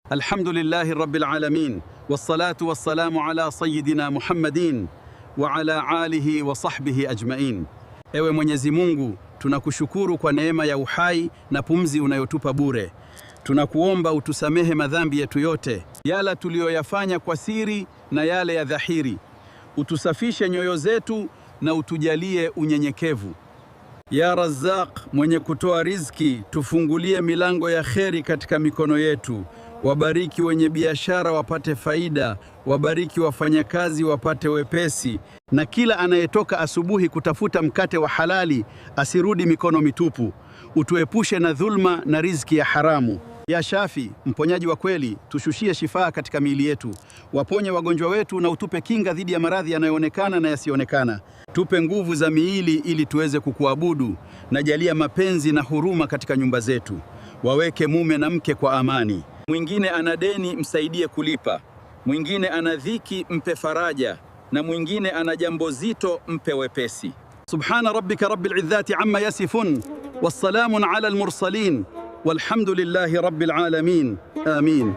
Alhamdulillahi rabbil alamin wassalatu wassalamu ala sayyidina Muhammadin wa ala alihi wa sahbihi ajmain. Ewe Mwenyezi Mungu, tunakushukuru kwa neema ya uhai na pumzi unayotupa bure. Tunakuomba utusamehe madhambi yetu yote, yale tuliyoyafanya kwa siri na yale ya dhahiri. Utusafishe nyoyo zetu na utujalie unyenyekevu. Ya Razzaq, mwenye kutoa riziki, tufungulie milango ya kheri katika mikono yetu. Wabariki wenye biashara wapate faida, wabariki wafanyakazi wapate wepesi, na kila anayetoka asubuhi kutafuta mkate wa halali asirudi mikono mitupu. Utuepushe na dhulma na riziki ya haramu. Ya Shafi, mponyaji wa kweli, tushushie shifaa katika miili yetu. Waponye wagonjwa wetu na utupe kinga dhidi ya maradhi yanayoonekana na yasiyoonekana. Tupe nguvu za miili ili tuweze kukuabudu, na jalia mapenzi na huruma katika nyumba zetu. Waweke mume na mke kwa amani. Mwingine ana deni, msaidie kulipa. Mwingine ana dhiki, mpe faraja, na mwingine ana jambo zito, mpe wepesi. Subhana rabbika rabbil izzati amma yasifun, wassalamun ala al-mursalin, walhamdulillahi rabbil alamin. Amin.